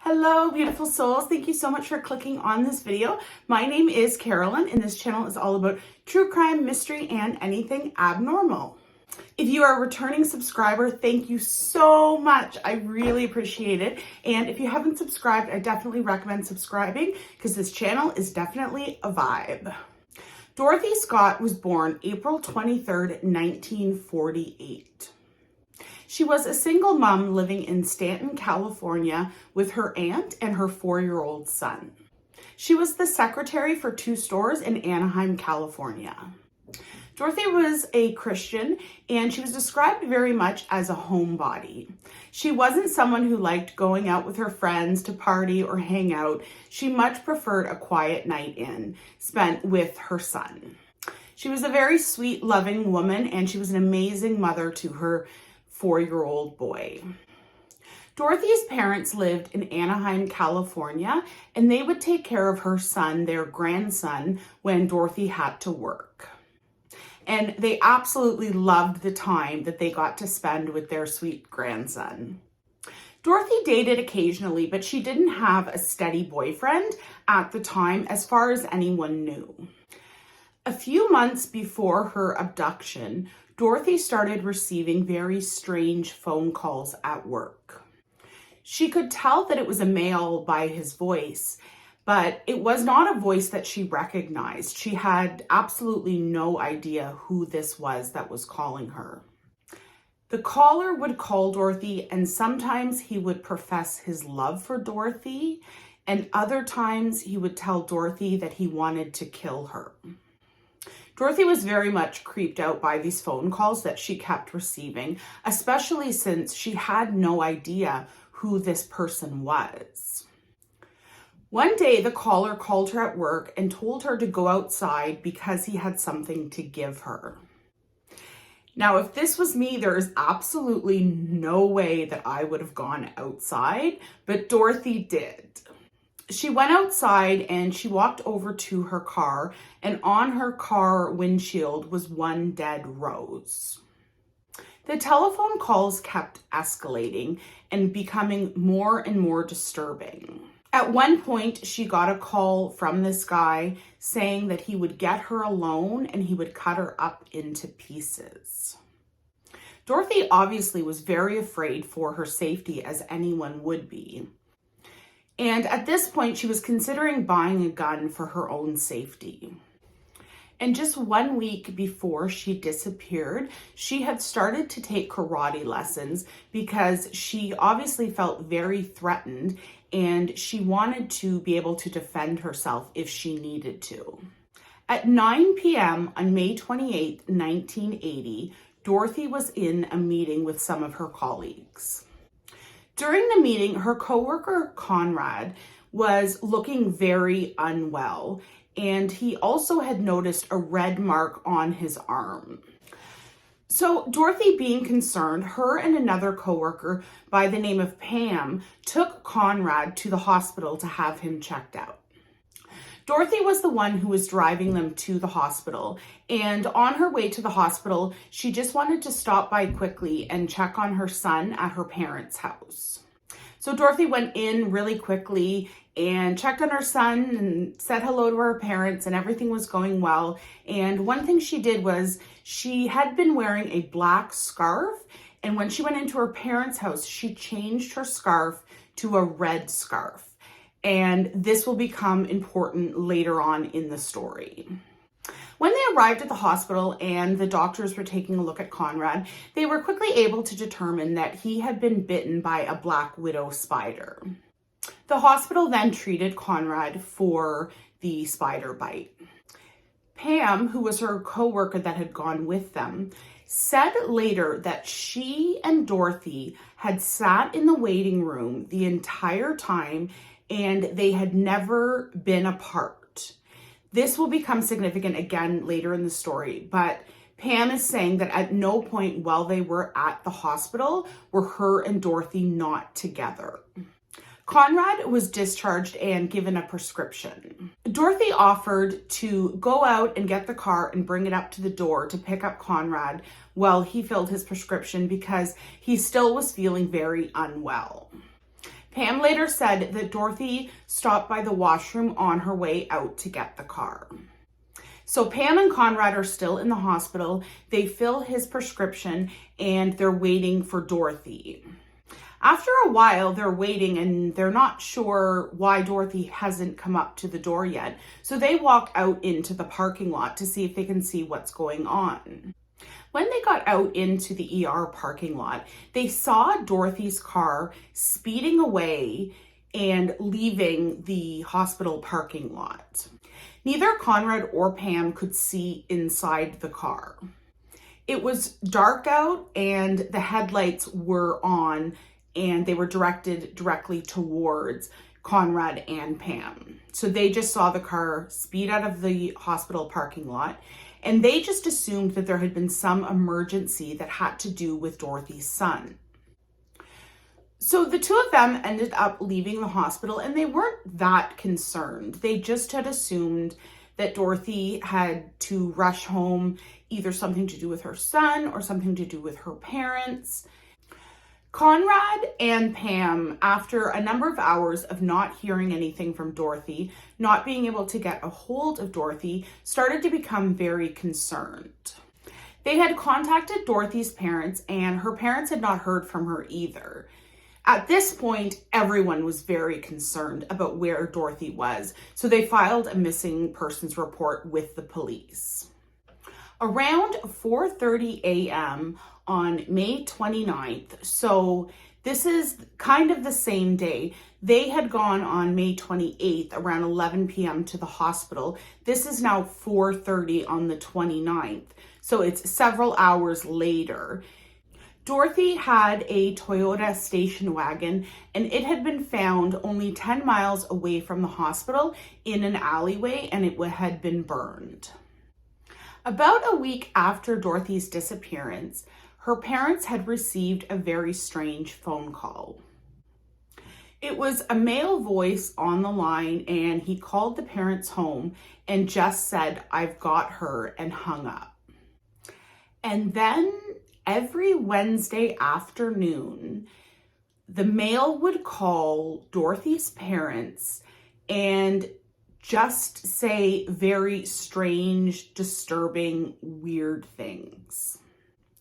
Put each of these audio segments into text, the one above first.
Hello, beautiful souls. Thank you so much for clicking on this video. My name is Carolyn, and this channel is all about true crime, mystery, and anything abnormal. If you are a returning subscriber, thank you so much. I really appreciate it. And if you haven't subscribed, I definitely recommend subscribing because this channel is definitely a vibe. Dorothy Scott was born April 23rd, 1948. She was a single mom living in Stanton, California with her aunt and her 4-year-old son. She was the secretary for 2 stores in Anaheim, California. Dorothy was a Christian and she was described very much as a homebody. She wasn't someone who liked going out with her friends to party or hang out. She much preferred a quiet night in, spent with her son. She was a very sweet, loving woman and she was an amazing mother to her 4-year-old boy. Dorothy's parents lived in Anaheim, California, and they would take care of her son, their grandson, when Dorothy had to work. And they absolutely loved the time that they got to spend with their sweet grandson. Dorothy dated occasionally, but she didn't have a steady boyfriend at the time, as far as anyone knew. A few months before her abduction, Dorothy started receiving very strange phone calls at work. She could tell that it was a male by his voice, but it was not a voice that she recognized. She had absolutely no idea who this was that was calling her. The caller would call Dorothy, and sometimes he would profess his love for Dorothy, and other times he would tell Dorothy that he wanted to kill her. Dorothy was very much creeped out by these phone calls that she kept receiving, especially since she had no idea who this person was. One day, the caller called her at work and told her to go outside because he had something to give her. Now, if this was me, there is absolutely no way that I would have gone outside, but Dorothy did. She went outside and she walked over to her car, and on her car windshield was one dead rose. The telephone calls kept escalating and becoming more and more disturbing. At one point, she got a call from this guy saying that he would get her alone and he would cut her up into pieces. Dorothy obviously was very afraid for her safety, as anyone would be. And at this point, she was considering buying a gun for her own safety. And just 1 week before she disappeared, she had started to take karate lessons because she obviously felt very threatened and she wanted to be able to defend herself if she needed to. At 9 p.m. on May 28, 1980, Dorothy was in a meeting with some of her colleagues. During the meeting, her coworker Conrad was looking very unwell, and he also had noticed a red mark on his arm. So Dorothy, being concerned, her and another coworker by the name of Pam took Conrad to the hospital to have him checked out. Dorothy was the one who was driving them to the hospital, and on her way to the hospital, she just wanted to stop by quickly and check on her son at her parents' house. So Dorothy went in really quickly and checked on her son and said hello to her parents, and everything was going well. And one thing she did was she had been wearing a black scarf, and when she went into her parents' house, she changed her scarf to a red scarf. And this will become important later on in the story. When they arrived at the hospital and the doctors were taking a look at Conrad, they were quickly able to determine that he had been bitten by a black widow spider. The hospital then treated Conrad for the spider bite. Pam, who was her coworker that had gone with them, said later that she and Dorothy had sat in the waiting room the entire time and they had never been apart. This will become significant again later in the story, but Pam is saying that at no point while they were at the hospital were her and Dorothy not together. Conrad was discharged and given a prescription. Dorothy offered to go out and get the car and bring it up to the door to pick up Conrad while he filled his prescription because he still was feeling very unwell. Pam later said that Dorothy stopped by the washroom on her way out to get the car. So Pam and Conrad are still in the hospital. They fill his prescription and they're waiting for Dorothy. After a while, they're waiting and they're not sure why Dorothy hasn't come up to the door yet. So they walk out into the parking lot to see if they can see what's going on. When they got out into the ER parking lot, they saw Dorothy's car speeding away and leaving the hospital parking lot. Neither Conrad or Pam could see inside the car. It was dark out and the headlights were on and they were directed directly towards Conrad and Pam. So they just saw the car speed out of the hospital parking lot and they just assumed that there had been some emergency that had to do with Dorothy's son. So the two of them ended up leaving the hospital and they weren't that concerned. They just had assumed that Dorothy had to rush home, either something to do with her son or something to do with her parents. Conrad and Pam, after a number of hours of not hearing anything from Dorothy, not being able to get a hold of Dorothy, started to become very concerned. They had contacted Dorothy's parents and her parents had not heard from her either. At this point, everyone was very concerned about where Dorothy was, so they filed a missing persons report with the police. Around 4:30 a.m. on May 29th, so this is kind of the same day, they had gone on May 28th around 11 p.m. to the hospital. This is now 4:30 on the 29th, so it's several hours later. Dorothy had a Toyota station wagon and it had been found only 10 miles away from the hospital in an alleyway and it had been burned. About a week after Dorothy's disappearance, her parents had received a very strange phone call. It was a male voice on the line and he called the parents home and just said, "I've got her," and hung up. And then every Wednesday afternoon, the male would call Dorothy's parents and just say very strange, disturbing, weird things.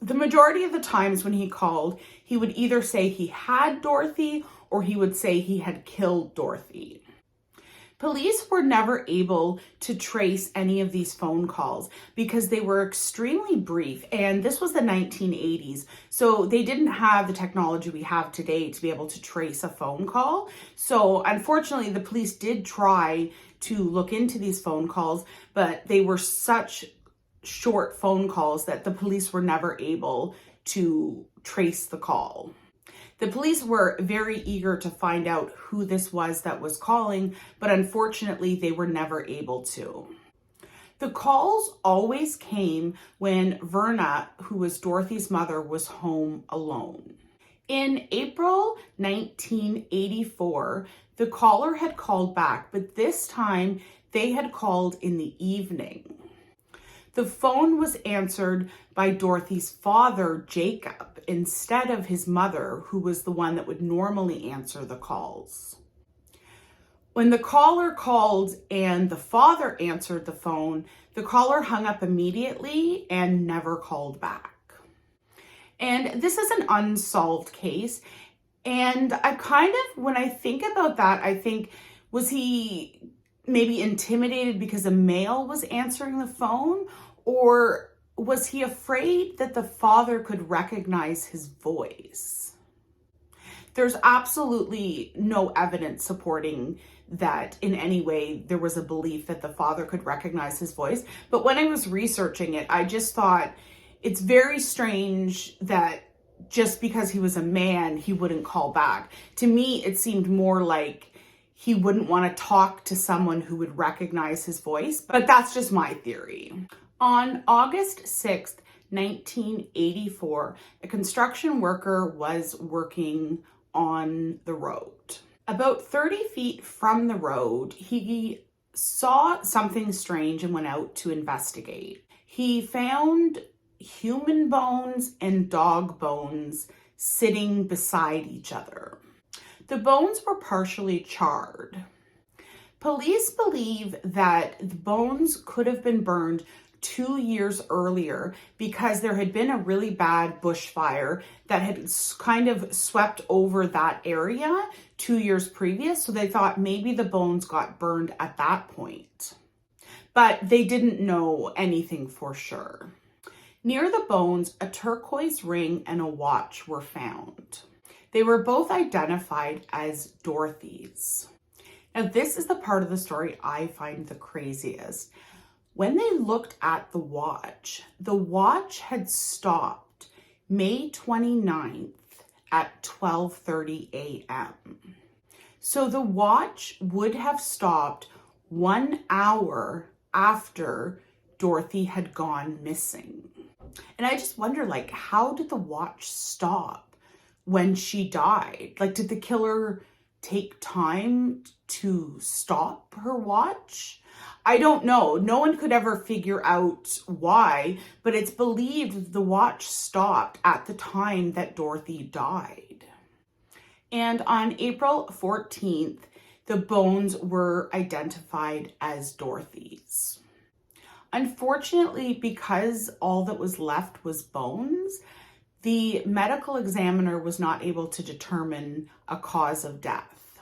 The majority of the times when he called, he would either say he had Dorothy or he would say he had killed Dorothy. Police were never able to trace any of these phone calls because they were extremely brief, and this was the 1980s, so they didn't have the technology we have today to be able to trace a phone call. So unfortunately, the police did try to look into these phone calls, but they were such short phone calls that the police were never able to trace the call. The police were very eager to find out who this was that was calling, but unfortunately they were never able to. The calls always came when Verna, who was Dorothy's mother, was home alone. In April 1984, the caller had called back, but this time they had called in the evening. The phone was answered by Dorothy's father, Jacob, instead of his mother, who was the one that would normally answer the calls. When the caller called and the father answered the phone, the caller hung up immediately and never called back. And this is an unsolved case. And when I think about that, I think, was he maybe intimidated because a male was answering the phone? Or was he afraid that the father could recognize his voice? There's absolutely no evidence supporting that in any way there was a belief that the father could recognize his voice. But when I was researching it, I just thought it's very strange that just because he was a man, he wouldn't call back. To me, it seemed more like he wouldn't want to talk to someone who would recognize his voice, but that's just my theory. On August 6th, 1984, a construction worker was working on the road. About 30 feet from the road, he saw something strange and went out to investigate. He found human bones and dog bones sitting beside each other. The bones were partially charred. Police believe that the bones could have been burned 2 years earlier because there had been a really bad bushfire that had kind of swept over that area 2 years previous. So they thought maybe the bones got burned at that point. But they didn't know anything for sure. Near the bones, a turquoise ring and a watch were found. They were both identified as Dorothy's. Now, this is the part of the story I find the craziest. When they looked at the watch had stopped May 29th at 12:30 a.m. So the watch would have stopped 1 hour after Dorothy had gone missing. And I just wonder, like, how did the watch stop when she died? Like, did the killer take time to stop her watch? I don't know. No one could ever figure out why, but it's believed the watch stopped at the time that Dorothy died. And on April 14th, the bones were identified as Dorothy's. Unfortunately, because all that was left was bones, the medical examiner was not able to determine a cause of death.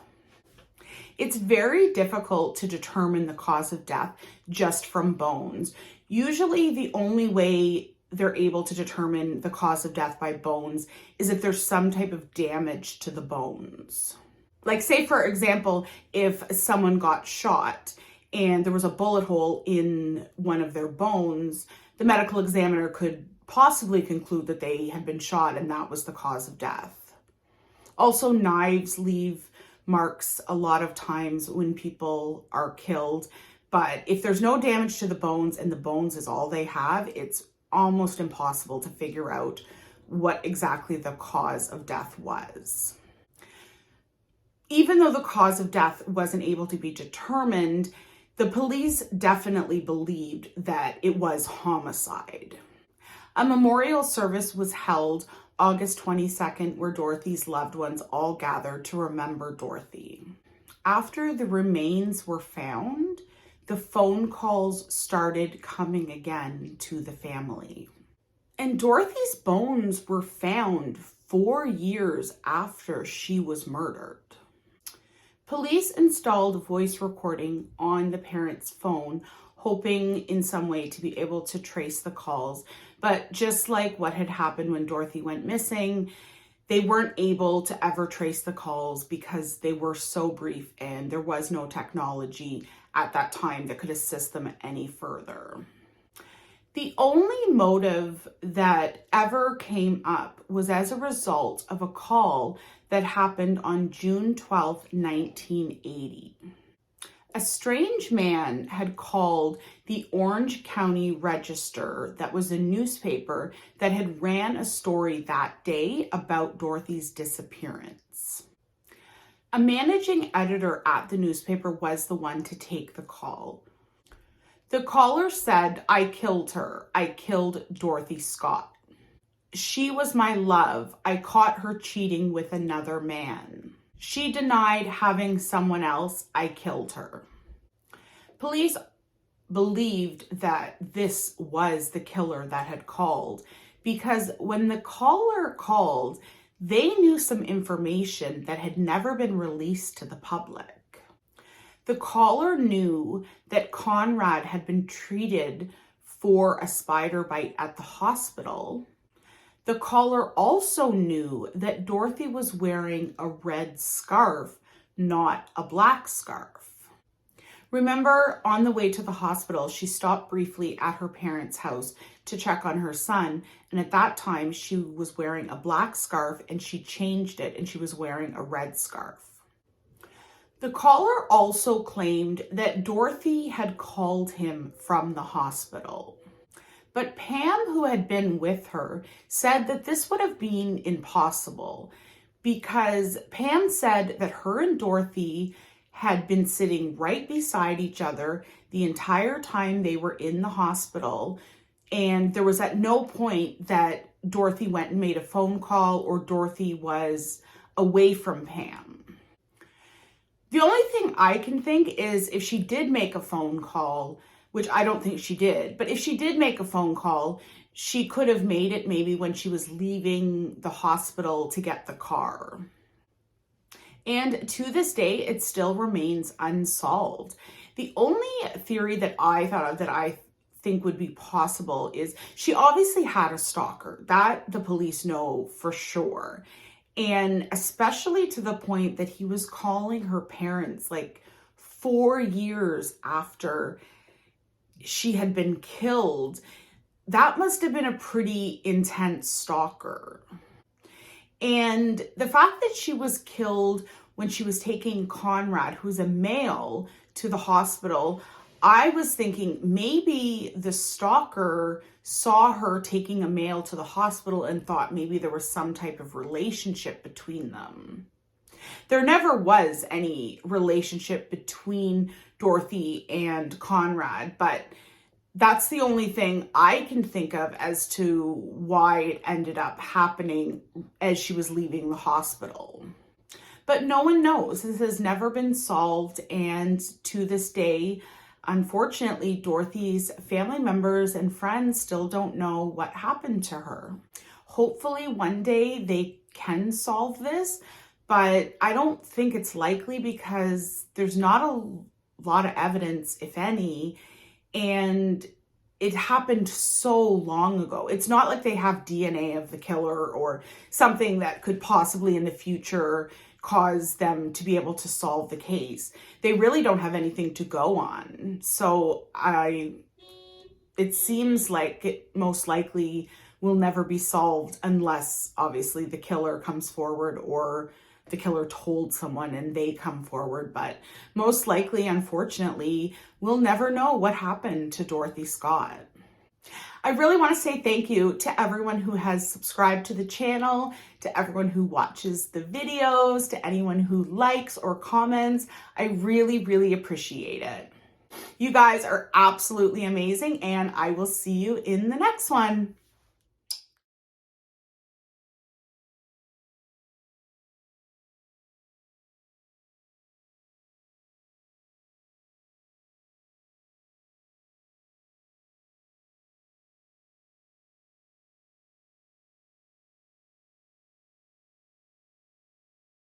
It's very difficult to determine the cause of death just from bones. Usually the only way they're able to determine the cause of death by bones is if there's some type of damage to the bones. Like, say, for example, if someone got shot and there was a bullet hole in one of their bones, the medical examiner could possibly conclude that they had been shot and that was the cause of death. Also, knives leave marks a lot of times when people are killed, but if there's no damage to the bones and the bones is all they have, it's almost impossible to figure out what exactly the cause of death was. Even though the cause of death wasn't able to be determined, the police definitely believed that it was homicide. A memorial service was held August 22nd, where Dorothy's loved ones all gathered to remember Dorothy. After the remains were found, the phone calls started coming again to the family. And Dorothy's bones were found 4 years after she was murdered. Police installed a voice recording on the parents' phone, hoping in some way to be able to trace the calls. But just like what had happened when Dorothy went missing, they weren't able to ever trace the calls because they were so brief and there was no technology at that time that could assist them any further. The only motive that ever came up was as a result of a call that happened on June 12, 1980. A strange man had called the Orange County Register, that was a newspaper that had ran a story that day about Dorothy's disappearance. A managing editor at the newspaper was the one to take the call. The caller said, "I killed her. I killed Dorothy Scott. She was my love. I caught her cheating with another man. She denied having someone else. I killed her." Police believed that this was the killer that had called because when the caller called, they knew some information that had never been released to the public. The caller knew that Conrad had been treated for a spider bite at the hospital. The caller also knew that Dorothy was wearing a red scarf, not a black scarf. Remember, on the way to the hospital, she stopped briefly at her parents' house to check on her son, and at that time she was wearing a black scarf and she changed it and she was wearing a red scarf. The caller also claimed that Dorothy had called him from the hospital. But Pam, who had been with her, said that this would have been impossible because Pam said that her and Dorothy had been sitting right beside each other the entire time they were in the hospital, and there was at no point that Dorothy went and made a phone call or Dorothy was away from Pam. The only thing I can think is if she did make a phone call, which I don't think she did, but if she did make a phone call, she could have made it maybe when she was leaving the hospital to get the car. And to this day, it still remains unsolved. The only theory that I thought of that I think would be possible is she obviously had a stalker. That the police know for sure. And especially to the point that he was calling her parents like 4 years after she had been killed. That must have been a pretty intense stalker. And the fact that she was killed when she was taking Conrad, who's a male, to the hospital, I was thinking maybe the stalker saw her taking a male to the hospital and thought maybe there was some type of relationship between them. There never was any relationship between Dorothy and Conrad, but that's the only thing I can think of as to why it ended up happening as she was leaving the hospital. But no one knows. This has never been solved, and to this day, unfortunately, Dorothy's family members and friends still don't know what happened to her. Hopefully one day they can solve this, but I don't think it's likely because there's not a lot of evidence, if any, and it happened so long ago. It's not like they have DNA of the killer or something that could possibly in the future cause them to be able to solve the case. They really don't have anything to go on. So it seems like it most likely will never be solved unless obviously the killer comes forward or the killer told someone and they come forward. But most likely, unfortunately, we'll never know what happened to Dorothy Scott. I really want to say thank you to everyone who has subscribed to the channel, to everyone who watches the videos, to anyone who likes or comments. I really, really appreciate it. You guys are absolutely amazing, and I will see you in the next one.